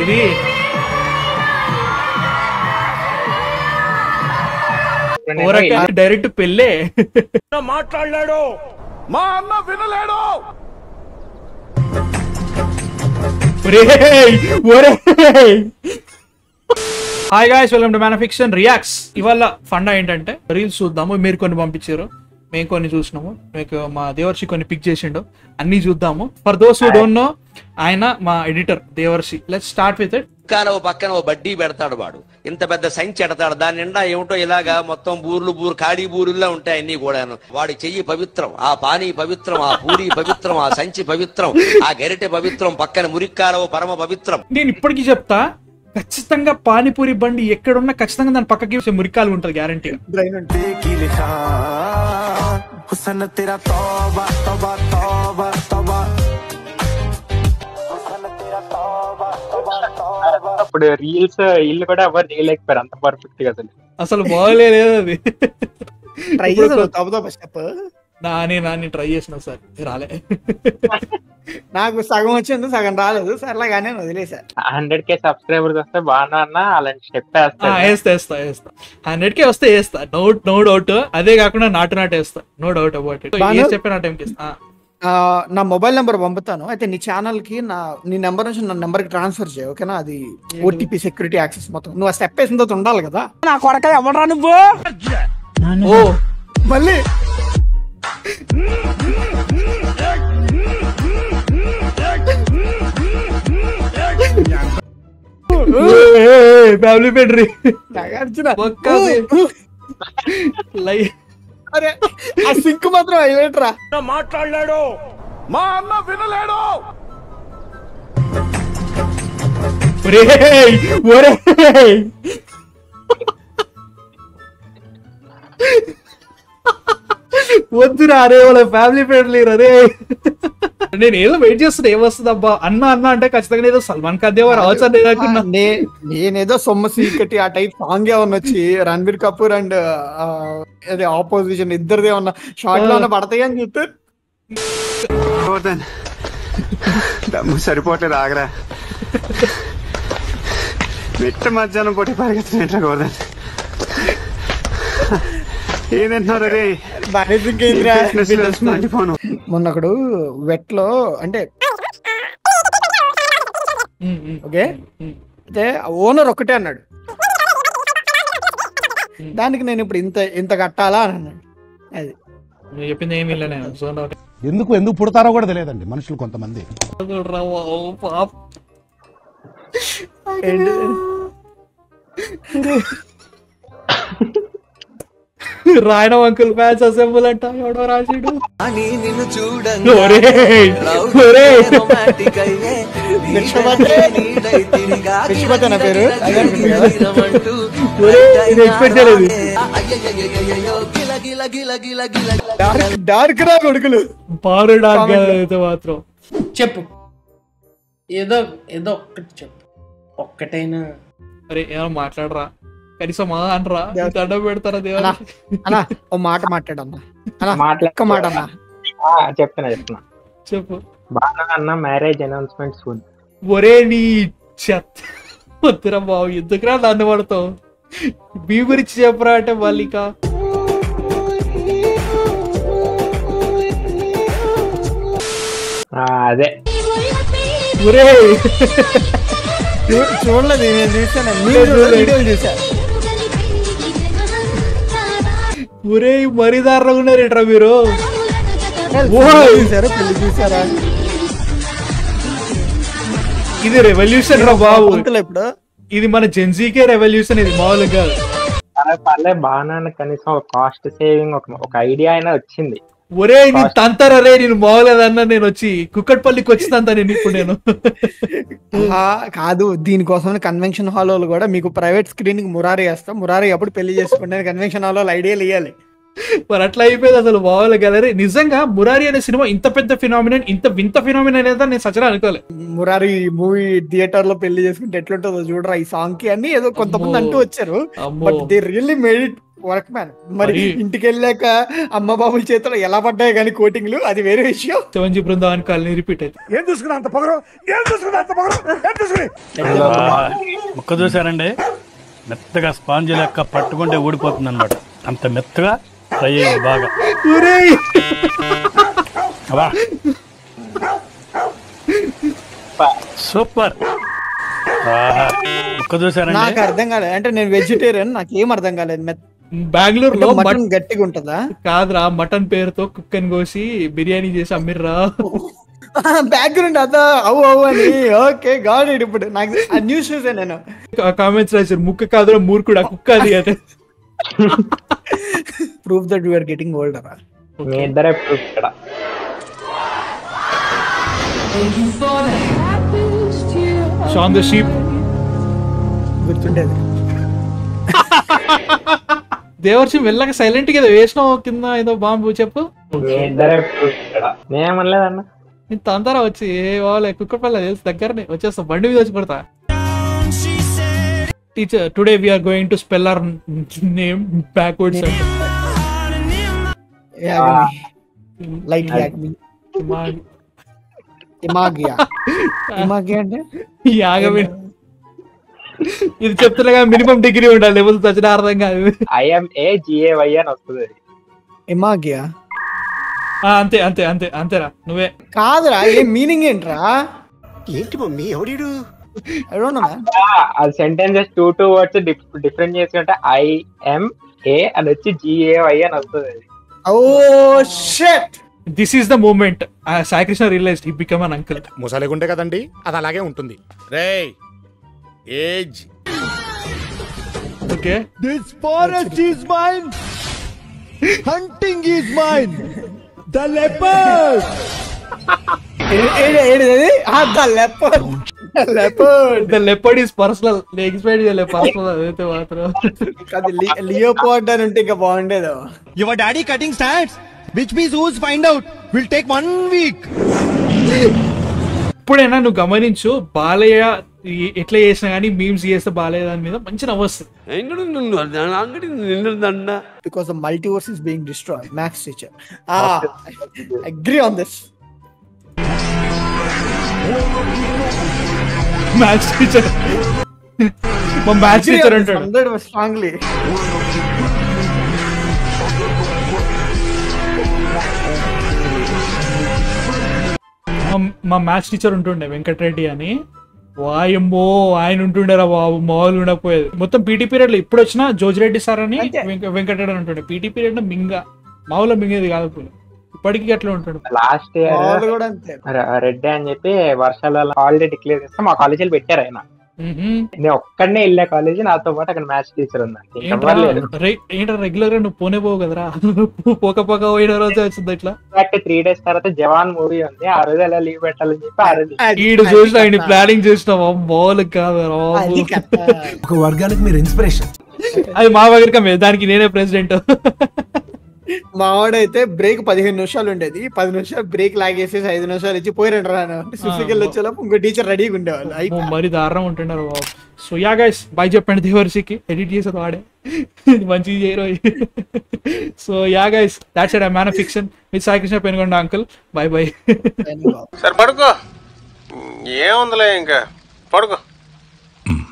ఇది డైరెక్ట్ పెళ్ళే మాట్లాడలేడు, మా అన్న వినలేడు. Hi guys, welcome to man of fiction reacts. ఇవాళ ఫండా ఏంటంటే రీల్స్ చూద్దాము. మీరు కొన్ని పంపించారు, మేము కొన్ని చూసినాము. మీకు మా దేవర్షి కొన్ని పిక్ చేసిండు, అన్ని చూద్దాము. For those who don't know, ఆయన మా ఎడిటర్ దేవర్షి. Let's start with it. పక్కన ఓ బడ్డీ పెడతాడు వాడు, ఇంత పెద్ద సంచి ఎడతాడు, దాని నిండా ఏమిటో ఇలాగా మొత్తం బూర్లు ఖాళీ బూరుల్లో ఉంటాయి అన్ని కూడాను. వాడి చెయ్యి పవిత్రం, ఆ పానీ పవిత్రం, ఆ పూరి పవిత్రం, ఆ సంచి పవిత్రం, ఆ గరిటె పవిత్రం, పక్కన మురిక్కాలవ పరమ పవిత్రం. నేను ఇప్పటికీ చెప్తా, ఖచ్చితంగా పానీపూరి బండి ఎక్కడున్నా ఖచ్చితంగా దాని పక్కకి మురికాలు ఉంటుంది గ్యారంటీ. అప్పుడు రీల్స్ ఇల్లు కూడా ఎవరు చేయలేకపోయారు అంత పర్ఫెక్ట్ గా. అసలు బాగలేదు అది. నాని ట్రై చేసిన సార్, రాలే. నాకు సగం వచ్చింది, సగం రాలేదు. సర్లేగానే వదిలేసా. 100K సబ్స్క్రైబర్స్ వస్తే బాగున్నా అలాంటి స్టెప్ వేస్తా 100K వస్తే వేస్తా, నో డౌట్. అదే కాకుండా నాటు వేస్తా, నో డౌట్ అబౌట్ ఇట్. చెప్పిన టైంకి నా మొబైల్ నెంబర్ పంపుతాను. అయితే నీ ఛానల్ కి నీ నెంబర్ నుంచి నా నెంబర్ కి ట్రాన్స్ఫర్ చేయ, ఓకేనా? అది ఓటీపీ సెక్యూరిటీ యాక్సెస్ మొత్తం నువ్వు ఆ స్టెప్ వేసిన తర్వాత ఉండాలి కదా. నా కొడక ఎవడరా నువ్వు? ఓ మళ్ళీ ఫ్యామిలీ పెడ్రీ అరే ఆ సింక్ మాత్రం అయ్యేట్రా. మాట్లాడలేడు, మా అన్న వినలేడు. వద్దురా అరే, వాళ్ళ ఫ్యామిలీ ఫ్రెండ్లీ రే. నేను ఏదో వెయిట్ చేస్తున్నా, ఏమొస్తుంది అబ్బా అన్న అంటే ఖచ్చితంగా ఏదో సల్మాన్ ఖాన్ దేవా రావచ్చు అని. నేనేదో సొమ్మ సీకటి ఆ టైప్ సాంగ్ ఏమన్నా వచ్చి రణబీర్ కపూర్ అండ్ అదే ఆపోజిషన్ ఇద్దరిది ఏమన్నా షార్ట్ లో పడతాయి అని చెప్తే దమ్ము సరిపోవట్లేదు, ఆగరా. మిట్ట మధ్యాహ్నం పొట్టి పరిగెత్తున్నా గోవర్ధన్. ఏదంటున్నారు రే? మొన్నప్పుడు వెట్లో అంటే ఓకే, అయితే ఓనర్ ఒక్కటే అన్నాడు, దానికి నేను ఇప్పుడు ఇంత కట్టాలా అని అన్నాడు. అది చెప్పింది ఏమి ఎందుకు పుడతారో కూడా తెలియదండి మనుషులు కొంతమంది. రాయడం అంకుల్ ఫ్యాన్స్ అసెంబుల్ అంట, ఎవడో రాసిడు. పేరు డార్క్ రా కొడుకులు, బారు డార్క్ మాత్రం. చెప్పు, ఏదో ఒక్కటి చెప్పు, ఒక్కటైనా. అరే ఏమో మాట్లాడరా కనీసం అనరా, దండం పెడతారా దేవా. అన్నా ఓ మాట మాట్లాడన్నా, మాట అన్నా. చెప్తున్నా చెప్పు. బాగా అన్న మ్యారేజ్ అనౌన్స్మెంట్ సూన్. ఒరే నీ చెత్త వద్దురా బాబు, ఎందుకురా నన్ను పడతావు? మీ గురించి చెప్పరా అంటే మల్లిక. అదే ఒరే చూడలేదు, నేను చూసాను. ఒరే మరీ దారుణంగా ఉన్నారేట్రా మీరు. పెళ్లి చూసారా? ఇది రెవల్యూషన్ రా బాబు, ఇప్పుడు ఇది మన జెన్జీకే రెవల్యూషన్, ఇది మామూలుగా. పర్లే బాగా కనీసం ఒక కాస్ట్ సేవింగ్ ఒక ఐడియా అయినా వచ్చింది. ఒరే నీ తంతరా రే, నేను బాగోలేదన్నా, నేను వచ్చి కుక్కట్పల్లికి వచ్చిందంతా నేను ఇప్పుడు. నేను కాదు, దీనికోసం కన్వెన్షన్ హాల్ వాళ్ళు కూడా మీకు ప్రైవేట్ స్క్రీనింగ్ మురారి వేస్తాం, మురారి అప్పుడు పెళ్లి చేసుకుంటే కన్వెన్షన్ హాల్ వాళ్ళు ఐడియాలు ఇవ్వాలి. మరి అట్లా అయిపోయింది అసలు బాగోలే గలరీ. నిజంగా మురారి అనే సినిమా ఇంత పెద్ద ఫినామినన్, ఇంత వింత ఫినామినన్ అనేది నేను సచరా అనుకోలే. మురారి మూవీ థియేటర్ లో పెళ్లి చేసుకుంటే ఎట్లుంటుందో చూడరా ఈ సాంగ్ కి అని ఏదో కొంతమంది అంటూ వచ్చారు. But they really made it work man. మరి ఇంటికి వెళ్ళాక అమ్మ బాబుల చేతిలో ఎలా పడ్డాయి కానీ కోటింగ్లు, అది వేరే విషయం. శివంజీ బృందావన్ కాలనీ రిపీట్ అయితే ముక్క చూసారండి, మెత్తగా స్పాంజ్ లెక్క పట్టుకుంటే ఊడిపోతుంది అనమాట. అంత మెత్తగా ఫ్రై అయ్యింది బాగా. సూపర్. ముక్క చూసారండి, నాకు అర్థం కాలేదు. అంటే నేను వెజిటేరియన్, నాకేం అర్థం కాలేదు. బెంగళూరులో మటన్ గట్టిగా ఉంటుందా? కాదురా, మటన్ పేరుతో కుక్కని కోసి బిర్యానీ చేసి అమ్మిర్రా. బ్యాక్గ్రౌండ్ అదా అవు అవు అని. Okay God it. ఇప్పుడు నాకు ఆ న్యూస్ చూసా నేను. కామెంట్స్ రాశారు, ముక్క కాదురా మూర్ఖుడు, ఆ కుక్క అది అంటే. Proof that you are getting older. మీ ఇద్దరే ప్రూఫ్ ఇక్కడ. షాన్ ద షీప్ గుర్తుండేది. దేవర్షి వెళ్ళక సైలెంట్ గా వేసినావు కింద ఏదో బాంబు. చెప్పు. మీ ఇద్దరే ప్రూఫ్ ఇక్కడ. నేనేమనలేదన్న. నేను తొందర వచ్చి వాళ్ళ కుక్క పిల్ల తెలుసు దగ్గరనే వచ్చేస్తా, బండి మీద వచ్చి పడతా. Teacher, today we are going to spell our name backwards. Light Yagami. ఇమాగియా. ఇమాగియా అంటే యాగమి. ఇది చెప్తున్నా మినిమం డిగ్రీ ఉండాలి, లెవెల్ తచ్చిన అర్థం కాదు. IMAGAY అని వస్తుంది. ఇమాగియా అంతే అంతే అంతే అంతేరా. నువ్వే కాదురా, ఏ మీనింగ్ ఏంట్రా? ఏంటి మమ్మీ ఎవడీడు? I don't know, man. అది సెంటెన్సెస్ 2 వర్డ్స్ డిఫరెంట్ చేసుకుంటే IMA అని వచ్చి GAY అని వస్తుంది. Oh shit. This is the moment Saikrishna realised he become an uncle. ముసలిగుంటే కదండి, అది అలాగే ఉంటుంది. రేయ్ age. Okay, This forest is mine. Hunting is mine. The leopard. The leopard is personal. Explain చేయలే పర్సనల్ అదైతే మాత్రం. లియోపార్డ్ అని ఉంటే ఇంకా బాగుండేది. Your daddy cutting stats. Which means who's find out will take 1 week. ఇప్పుడైనా నువ్వు గమనించు, బాలయ్య ఎట్లా చేసినా కానీ మీమ్స్ చేస్తే బాలయ్య దాని మీద మంచి నవ్వొస్తుంది. Because the multiverse is being destroyed. Max teacher. Agree on this. Maths teacher, మా మ్యాథ్స్ టీచర్ అంటాడు 100 strongly. మా మ్యాథ్స్ టీచర్ ఉంటుండే వెంకటరెడ్డి అని. వాయమ్మో, ఆయన ఉంటుండేరా బాబు, మామూలు ఉండకపోయేది. మొత్తం పీటీ పీరియడ్ లో ఇప్పుడు వచ్చిన జోజిరెడ్డి సార్ అని వెంకటరెడ్డి అని ఉంటుండే. పీటీ పీరియడ్ లో మామూలు మింగేది కాదు, ఇప్పటికీ అట్లా ఉంటాడు. లాస్ట్ ఇయర్ రెడ్డి అని చెప్పి వర్షాల హాలిడే డిక్లేర్ చేస్తే మా కాలేజీలో పెట్టారు ఆయన. నేను ఒక్కడనే వెళ్ళా కాలేజీ, నాతో పాటు అక్కడ మ్యాథ్స్ టీచర్ ఉందండి. ఏంటో రెగ్యులర్ గా నువ్వు పోనే పోవు కదరా, పోక పోయిన రోజే వచ్చింది ఇట్లా. 3 days తర్వాత జవాన్ మూవీ ఉంది, ఆ రోజు ఎలా లీవ్ పెట్టాలని చెప్పి ఆ రోజు ఈడు చూసిన ఆయన ప్లానింగ్ చేసినావా? మామూలు కాదు. ఒక వర్గానికి మీరు ఇన్స్పిరేషన్. అది మా దగ్గర, దానికి నేనే ప్రెసిడెంట్. మావాడైతే బ్రేక్ 15 నిమిషాలు ఉండేది. 10 నిమిషాలు బ్రేక్ లాగేసేసి 5 నిమిషాలు ఇచ్చి పోయిరండి రాను. సుఫికెళ్ళి వచ్చేలోపు ఇంకో టీచర్ రెడీగా ఉండేవాళ్ళు. మరి దారుణం ఉంటున్నారు బాబు. సో యా గైస్, బాయ్ చెప్పండి దేవర్షికి. ఎడిట్ చేసేది వాడే, మంచిగా చేయరు. So yeah guys, that's it. Man of fiction with Saikrishna Penugonda uncle. Bye bye. సరే పడుకో, ఏముందిలే ఇంకా పడుకో.